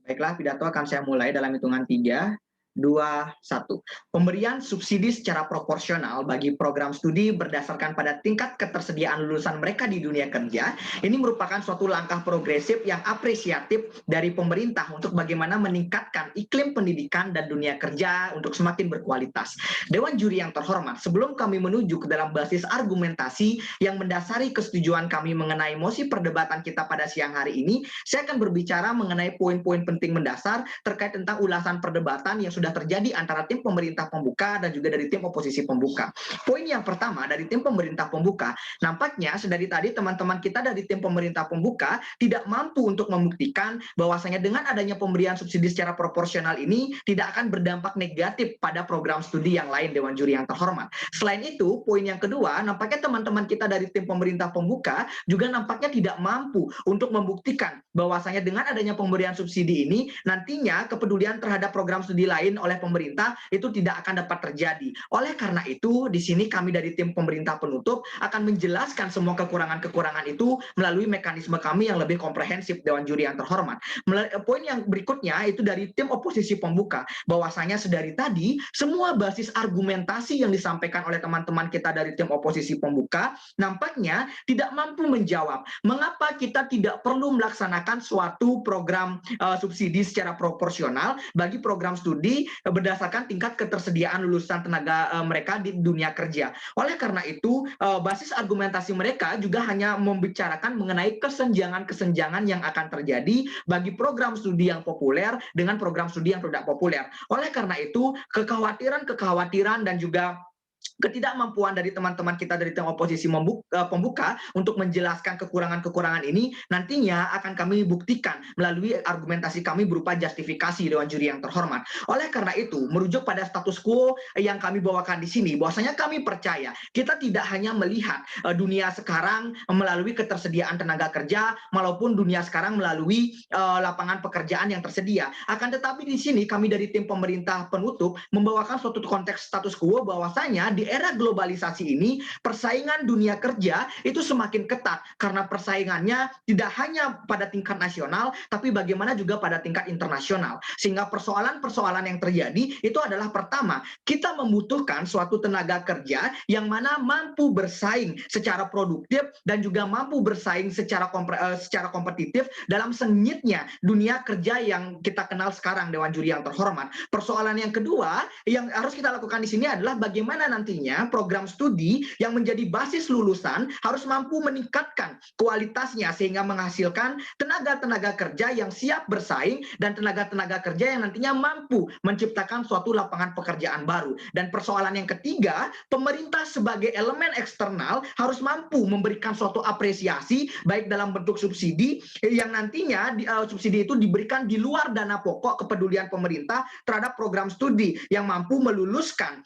Baiklah, pidato akan saya mulai dalam hitungan 3, 2, 1. Pemberian subsidi secara proporsional bagi program studi berdasarkan pada tingkat ketersediaan lulusan mereka di dunia kerja, ini merupakan suatu langkah progresif yang apresiatif dari pemerintah untuk bagaimana meningkatkan iklim pendidikan dan dunia kerja untuk semakin berkualitas. Dewan juri yang terhormat, sebelum kami menuju ke dalam basis argumentasi yang mendasari kesetujuan kami mengenai mosi perdebatan kita pada siang hari ini, saya akan berbicara mengenai poin-poin penting mendasar terkait tentang ulasan perdebatan yang sudah terjadi antara tim pemerintah pembuka dan juga dari tim oposisi pembuka. Poin yang pertama dari tim pemerintah pembuka, nampaknya sedari tadi teman-teman kita dari tim pemerintah pembuka tidak mampu untuk membuktikan bahwasanya dengan adanya pemberian subsidi secara proporsional ini tidak akan berdampak negatif pada program studi yang lain, Dewan Juri yang terhormat. Selain itu, poin yang kedua, nampaknya teman-teman kita dari tim pemerintah pembuka juga nampaknya tidak mampu untuk membuktikan bahwasanya dengan adanya pemberian subsidi ini nantinya kepedulian terhadap program studi lain oleh pemerintah itu tidak akan dapat terjadi. Oleh karena itu, di sini kami dari tim pemerintah penutup akan menjelaskan semua kekurangan-kekurangan itu melalui mekanisme kami yang lebih komprehensif, Dewan Juri yang terhormat. Poin yang berikutnya itu dari tim oposisi pembuka, bahwasanya sedari tadi semua basis argumentasi yang disampaikan oleh teman-teman kita dari tim oposisi pembuka nampaknya tidak mampu menjawab mengapa kita tidak perlu melaksanakan suatu program subsidi secara proporsional bagi program studi berdasarkan tingkat ketersediaan lulusan tenaga mereka di dunia kerja. Oleh karena itu, basis argumentasi mereka juga hanya membicarakan mengenai kesenjangan-kesenjangan yang akan terjadi bagi program studi yang populer dengan program studi yang tidak populer. Oleh karena itu, kekhawatiran-kekhawatiran dan juga ketidakmampuan dari teman-teman kita dari tim oposisi pembuka untuk menjelaskan kekurangan-kekurangan ini nantinya akan kami buktikan melalui argumentasi kami berupa justifikasi, Dewan Juri yang terhormat. Oleh karena itu, merujuk pada status quo yang kami bawakan di sini, bahwasanya kami percaya kita tidak hanya melihat dunia sekarang melalui ketersediaan tenaga kerja, maupun dunia sekarang melalui lapangan pekerjaan yang tersedia. Akan tetapi di sini kami dari tim pemerintah penutup membawakan suatu konteks status quo bahwasanya di era globalisasi ini persaingan dunia kerja itu semakin ketat karena persaingannya tidak hanya pada tingkat nasional tapi bagaimana juga pada tingkat internasional, sehingga persoalan-persoalan yang terjadi itu adalah pertama, kita membutuhkan suatu tenaga kerja yang mana mampu bersaing secara produktif dan juga mampu bersaing secara kompetitif dalam sengitnya dunia kerja yang kita kenal sekarang, Dewan Juri yang terhormat. Persoalan yang kedua yang harus kita lakukan di sini adalah bagaimana nantinya program studi yang menjadi basis lulusan harus mampu meningkatkan kualitasnya sehingga menghasilkan tenaga-tenaga kerja yang siap bersaing dan tenaga-tenaga kerja yang nantinya mampu menciptakan suatu lapangan pekerjaan baru. Dan persoalan yang ketiga, pemerintah sebagai elemen eksternal harus mampu memberikan suatu apresiasi baik dalam bentuk subsidi yang nantinya subsidi itu diberikan di luar dana pokok kepedulian pemerintah terhadap program studi yang mampu meluluskan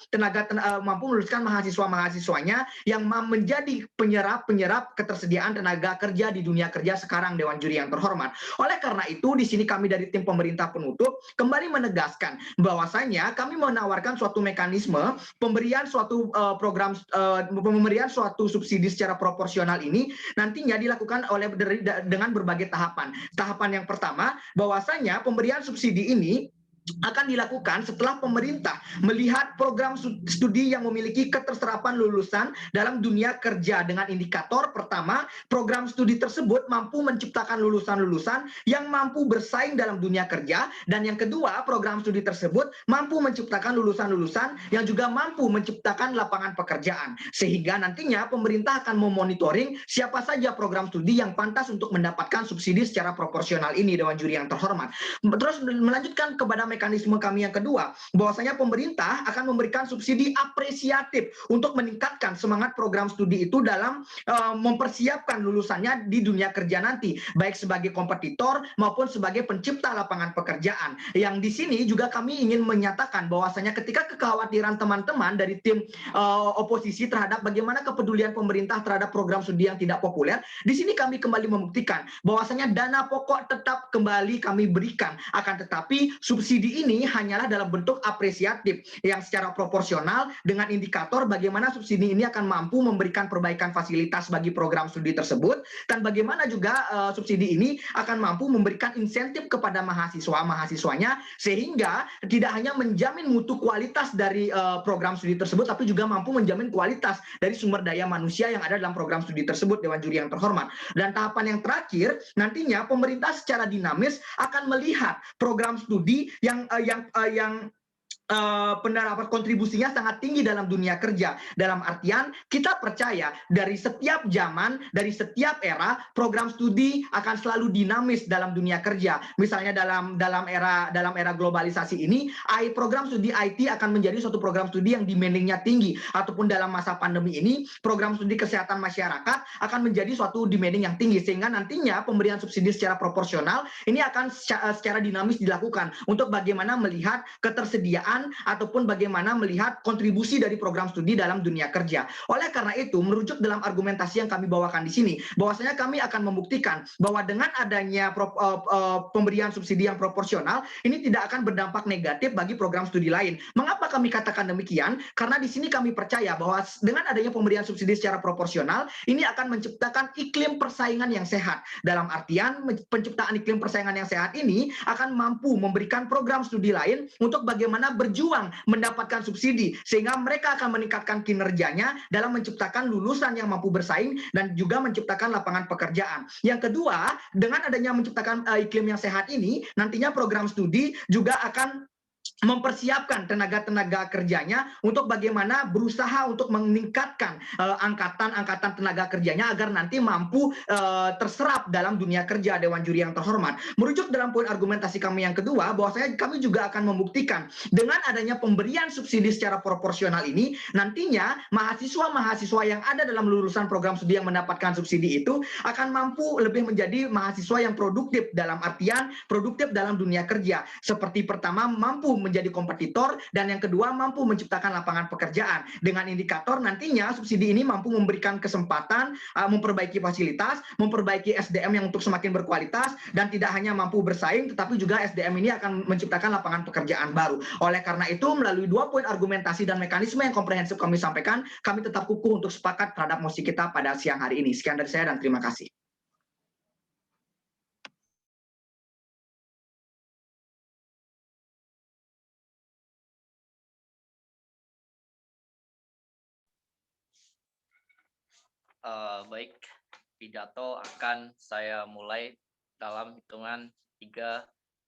mampu meluluskan mahasiswa-mahasiswanya yang menjadi penyerap ketersediaan tenaga kerja di dunia kerja sekarang, Dewan Juri yang terhormat. Oleh karena itu, di sini kami dari tim pemerintah penutup kembali menegaskan bahwasanya kami menawarkan suatu mekanisme pemberian suatu pemberian suatu subsidi secara proporsional ini nantinya dilakukan dengan berbagai tahapan. Tahapan yang pertama, bahwasanya pemberian subsidi ini akan dilakukan setelah pemerintah melihat program studi yang memiliki keterserapan lulusan dalam dunia kerja dengan indikator pertama, program studi tersebut mampu menciptakan lulusan-lulusan yang mampu bersaing dalam dunia kerja, dan yang kedua, program studi tersebut mampu menciptakan lulusan-lulusan yang juga mampu menciptakan lapangan pekerjaan, sehingga nantinya pemerintah akan memonitoring siapa saja program studi yang pantas untuk mendapatkan subsidi secara proporsional ini, Dewan Juri yang terhormat. Terus melanjutkan kepada mekanisme kami yang kedua, bahwasanya pemerintah akan memberikan subsidi apresiatif untuk meningkatkan semangat program studi itu dalam mempersiapkan lulusannya di dunia kerja nanti, baik sebagai kompetitor maupun sebagai pencipta lapangan pekerjaan. Yang di sini juga kami ingin menyatakan bahwasanya ketika kekhawatiran teman-teman dari tim oposisi terhadap bagaimana kepedulian pemerintah terhadap program studi yang tidak populer, di sini kami kembali membuktikan bahwasanya dana pokok tetap kembali kami berikan, akan tetapi subsidi subsidi ini hanyalah dalam bentuk apresiatif yang secara proporsional dengan indikator bagaimana subsidi ini akan mampu memberikan perbaikan fasilitas bagi program studi tersebut, dan bagaimana juga subsidi ini akan mampu memberikan insentif kepada mahasiswanya, sehingga tidak hanya menjamin mutu kualitas dari program studi tersebut, tapi juga mampu menjamin kualitas dari sumber daya manusia yang ada dalam program studi tersebut, Dewan Juri yang terhormat. Dan tahapan yang terakhir, nantinya pemerintah secara dinamis akan melihat program studi yang penerapan kontribusinya sangat tinggi dalam dunia kerja. Dalam artian kita percaya dari setiap zaman, dari setiap era, program studi akan selalu dinamis dalam dunia kerja. Misalnya dalam era globalisasi ini, program studi IT akan menjadi suatu program studi yang demandingnya tinggi. Ataupun dalam masa pandemi ini, program studi kesehatan masyarakat akan menjadi suatu demanding yang tinggi, sehingga nantinya pemberian subsidi secara proporsional ini akan secara dinamis dilakukan untuk bagaimana melihat ketersediaan ataupun bagaimana melihat kontribusi dari program studi dalam dunia kerja. Oleh karena itu, merujuk dalam argumentasi yang kami bawakan di sini, bahwasanya kami akan membuktikan bahwa dengan adanya pemberian subsidi yang proporsional, ini tidak akan berdampak negatif bagi program studi lain. Mengapa kami katakan demikian? Karena di sini kami percaya bahwa dengan adanya pemberian subsidi secara proporsional, ini akan menciptakan iklim persaingan yang sehat. Dalam artian, penciptaan iklim persaingan yang sehat ini akan mampu memberikan program studi lain untuk bagaimana berjuang mendapatkan subsidi, sehingga mereka akan meningkatkan kinerjanya dalam menciptakan lulusan yang mampu bersaing dan juga menciptakan lapangan pekerjaan. Yang kedua, dengan adanya menciptakan iklim yang sehat ini, nantinya program studi juga akan mempersiapkan tenaga-tenaga kerjanya untuk bagaimana berusaha untuk meningkatkan angkatan tenaga kerjanya agar nanti mampu terserap dalam dunia kerja, Dewan Juri yang terhormat. Merujuk dalam poin argumentasi kami yang kedua, bahwasanya kami juga akan membuktikan dengan adanya pemberian subsidi secara proporsional ini, nantinya mahasiswa-mahasiswa yang ada dalam lulusan program studi yang mendapatkan subsidi itu akan mampu lebih menjadi mahasiswa yang produktif, dalam artian produktif dalam dunia kerja. Seperti pertama, mampu menjadi kompetitor, dan yang kedua mampu menciptakan lapangan pekerjaan. Dengan indikator nantinya subsidi ini mampu memberikan kesempatan memperbaiki fasilitas, memperbaiki SDM yang untuk semakin berkualitas, dan tidak hanya mampu bersaing, tetapi juga SDM ini akan menciptakan lapangan pekerjaan baru. Oleh karena itu, melalui dua poin argumentasi dan mekanisme yang komprehensif kami sampaikan, kami tetap kukuh untuk sepakat terhadap mosi kita pada siang hari ini. Sekian dari saya dan terima kasih. Baik, pidato akan saya mulai dalam hitungan 3,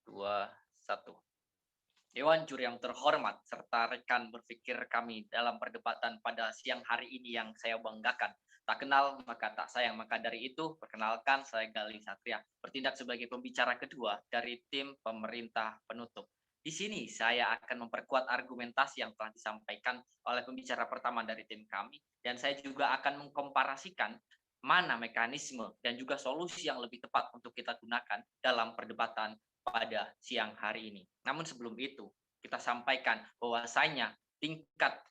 2, 1. Dewan Juri yang terhormat serta rekan berpikir kami dalam perdebatan pada siang hari ini yang saya banggakan. Tak kenal maka tak sayang, maka dari itu perkenalkan saya Galih Satria, bertindak sebagai pembicara kedua dari tim pemerintah penutup. Di sini saya akan memperkuat argumentasi yang telah disampaikan oleh pembicara pertama dari tim kami, dan saya juga akan mengkomparasikan mana mekanisme dan juga solusi yang lebih tepat untuk kita gunakan dalam perdebatan pada siang hari ini. Namun sebelum itu, kita sampaikan bahwasanya tingkat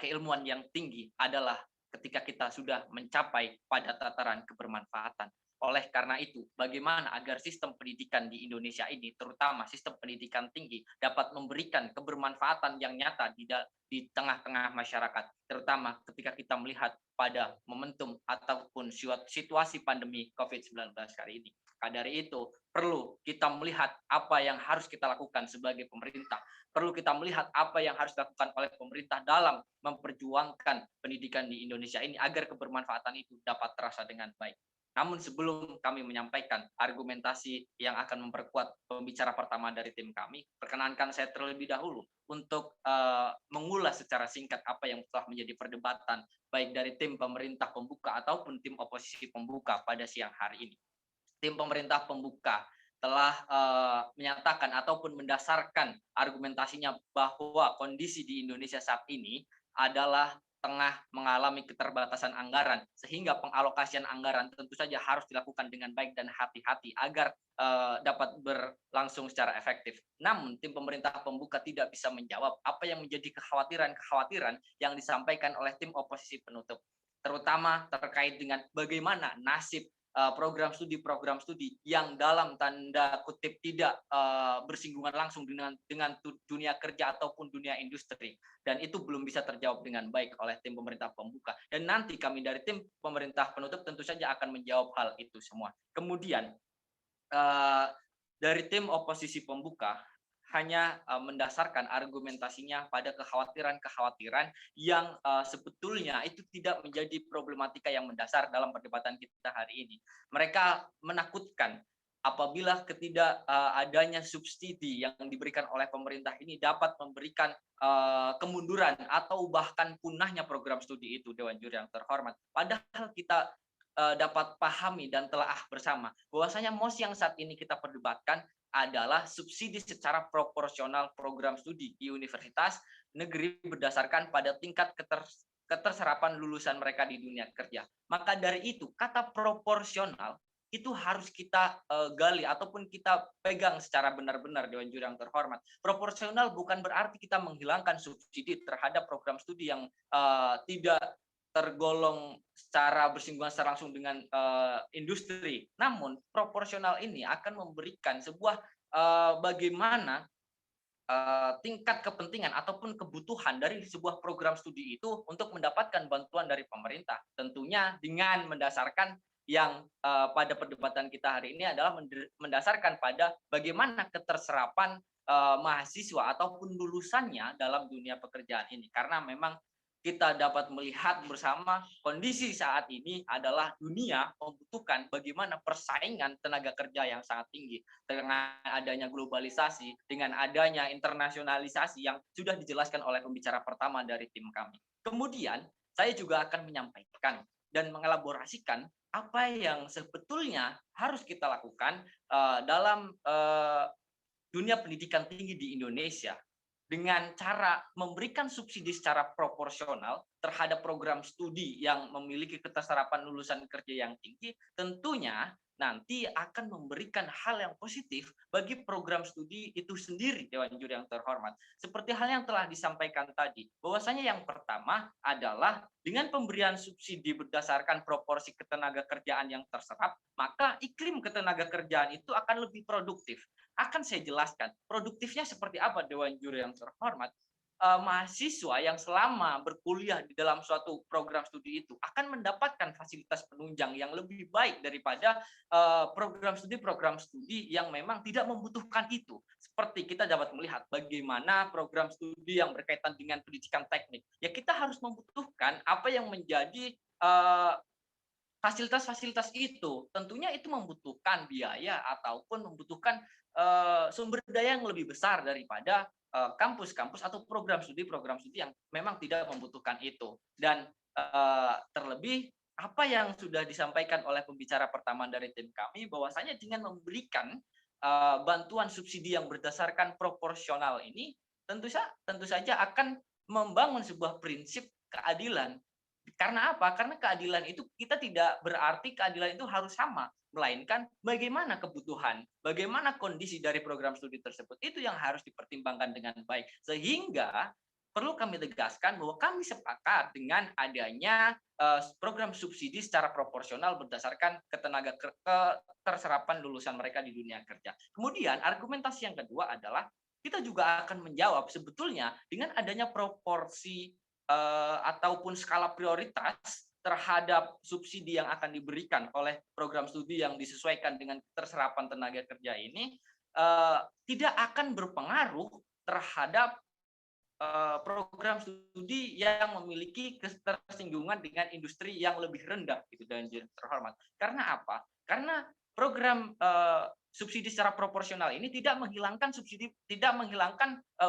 keilmuan yang tinggi adalah ketika kita sudah mencapai pada tataran kebermanfaatan. Oleh karena itu, bagaimana agar sistem pendidikan di Indonesia ini, terutama sistem pendidikan tinggi, dapat memberikan kebermanfaatan yang nyata di tengah-tengah masyarakat, terutama ketika kita melihat pada momentum ataupun situasi pandemi COVID-19 kali ini. Dari itu, perlu kita melihat apa yang harus kita lakukan sebagai pemerintah. Perlu kita melihat apa yang harus dilakukan oleh pemerintah dalam memperjuangkan pendidikan di Indonesia ini agar kebermanfaatan itu dapat terasa dengan baik. Namun sebelum kami menyampaikan argumentasi yang akan memperkuat pembicara pertama dari tim kami, perkenankan saya terlebih dahulu untuk mengulas secara singkat apa yang telah menjadi perdebatan baik dari tim pemerintah pembuka ataupun tim oposisi pembuka pada siang hari ini. Tim pemerintah pembuka telah menyatakan ataupun mendasarkan argumentasinya bahwa kondisi di Indonesia saat ini adalah tengah mengalami keterbatasan anggaran, sehingga pengalokasian anggaran tentu saja harus dilakukan dengan baik dan hati-hati agar dapat berlangsung secara efektif. Namun tim pemerintah pembuka tidak bisa menjawab apa yang menjadi kekhawatiran yang disampaikan oleh tim oposisi penutup, terutama terkait dengan bagaimana nasib program studi yang dalam tanda kutip tidak bersinggungan langsung dengan dunia kerja ataupun dunia industri, dan itu belum bisa terjawab dengan baik oleh tim pemerintah pembuka, dan nanti kami dari tim pemerintah penutup tentu saja akan menjawab hal itu semua. Kemudian dari tim oposisi pembuka hanya mendasarkan argumentasinya pada kekhawatiran-kekhawatiran yang sebetulnya itu tidak menjadi problematika yang mendasar dalam perdebatan kita hari ini. Mereka menakutkan apabila adanya subsidi yang diberikan oleh pemerintah ini dapat memberikan kemunduran atau bahkan punahnya program studi itu, Dewan Juri yang terhormat. Padahal kita dapat pahami dan telaah bersama bahwasanya MOS yang saat ini kita perdebatkan adalah subsidi secara proporsional program studi di universitas negeri berdasarkan pada tingkat keterserapan lulusan mereka di dunia kerja. Maka dari itu, kata proporsional itu harus kita gali ataupun kita pegang secara benar-benar, Dewan Juri yang terhormat. Proporsional bukan berarti kita menghilangkan subsidi terhadap program studi yang tidak tergolong secara bersinggungan secara langsung dengan industri. Namun proporsional ini akan memberikan sebuah bagaimana tingkat kepentingan ataupun kebutuhan dari sebuah program studi itu untuk mendapatkan bantuan dari pemerintah. Tentunya dengan mendasarkan yang pada perdebatan kita hari ini adalah mendasarkan pada bagaimana keterserapan mahasiswa ataupun lulusannya dalam dunia pekerjaan ini. Karena memang kita dapat melihat bersama kondisi saat ini adalah dunia membutuhkan bagaimana persaingan tenaga kerja yang sangat tinggi dengan adanya globalisasi, dengan adanya internasionalisasi yang sudah dijelaskan oleh pembicara pertama dari tim kami. Kemudian saya juga akan menyampaikan dan mengelaborasikan apa yang sebetulnya harus kita lakukan dalam dunia pendidikan tinggi di Indonesia, dengan cara memberikan subsidi secara proporsional terhadap program studi yang memiliki keterserapan lulusan kerja yang tinggi, tentunya nanti akan memberikan hal yang positif bagi program studi itu sendiri, Dewan Juri yang terhormat. Seperti hal yang telah disampaikan tadi, bahwasanya yang pertama adalah dengan pemberian subsidi berdasarkan proporsi ketenaga kerjaan yang terserap, maka iklim ketenaga kerjaan itu akan lebih produktif. Akan saya jelaskan produktifnya seperti apa, Dewan Juri yang terhormat. Mahasiswa yang selama berkuliah di dalam suatu program studi itu akan mendapatkan fasilitas penunjang yang lebih baik daripada program studi yang memang tidak membutuhkan itu. Seperti kita dapat melihat bagaimana program studi yang berkaitan dengan pendidikan teknik, ya kita harus membutuhkan apa yang menjadi fasilitas-fasilitas itu. Tentunya itu membutuhkan biaya ataupun membutuhkan sumber daya yang lebih besar daripada kampus-kampus atau program studi yang memang tidak membutuhkan itu. Dan terlebih apa yang sudah disampaikan oleh pembicara pertama dari tim kami, bahwasanya dengan memberikan bantuan subsidi yang berdasarkan proporsional ini tentu saja akan membangun sebuah prinsip keadilan. Karena apa? Karena keadilan itu kita tidak berarti keadilan itu harus sama, melainkan bagaimana kebutuhan, bagaimana kondisi dari program studi tersebut itu yang harus dipertimbangkan dengan baik. Sehingga perlu kami tegaskan bahwa kami sepakat dengan adanya program subsidi secara proporsional berdasarkan keterserapan lulusan mereka di dunia kerja. Kemudian argumentasi yang kedua adalah kita juga akan menjawab sebetulnya dengan adanya proporsi ataupun skala prioritas terhadap subsidi yang akan diberikan oleh program studi yang disesuaikan dengan keterserapan tenaga kerja ini tidak akan berpengaruh terhadap program studi yang memiliki ketersinggungan dengan industri yang lebih rendah, gitu, dan terhormat. Karena apa? Karena program subsidi secara proporsional ini tidak menghilangkan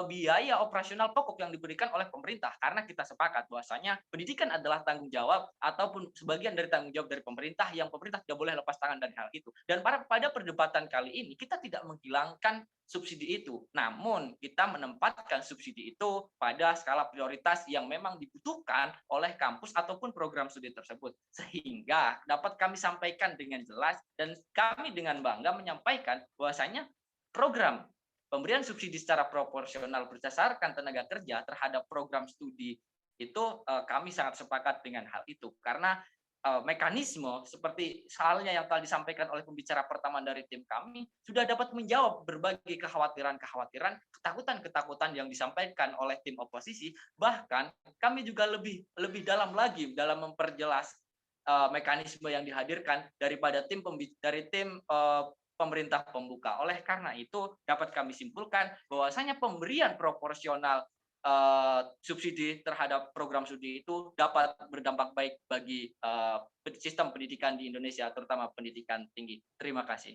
biaya operasional pokok yang diberikan oleh pemerintah, karena kita sepakat bahwasanya pendidikan adalah tanggung jawab ataupun sebagian dari tanggung jawab dari pemerintah yang pemerintah tidak boleh lepas tangan dari hal itu. Dan pada perdebatan kali ini kita tidak menghilangkan subsidi itu, namun kita menempatkan subsidi itu pada skala prioritas yang memang dibutuhkan oleh kampus ataupun program studi tersebut, sehingga dapat kami sampaikan dengan jelas dan kami dengan bangga menyampaikan bahwasanya program pemberian subsidi secara proporsional berdasarkan tenaga kerja terhadap program studi itu kami sangat sepakat dengan hal itu, karena mekanisme seperti halnya yang telah disampaikan oleh pembicara pertama dari tim kami sudah dapat menjawab berbagai kekhawatiran-kekhawatiran, ketakutan-ketakutan yang disampaikan oleh tim oposisi. Bahkan kami juga lebih dalam lagi dalam memperjelas mekanisme yang dihadirkan daripada dari tim pemerintah pembuka. Oleh karena itu dapat kami simpulkan bahwasanya pemberian proporsional subsidi terhadap program studi itu dapat berdampak baik bagi sistem pendidikan di Indonesia, terutama pendidikan tinggi. Terima kasih.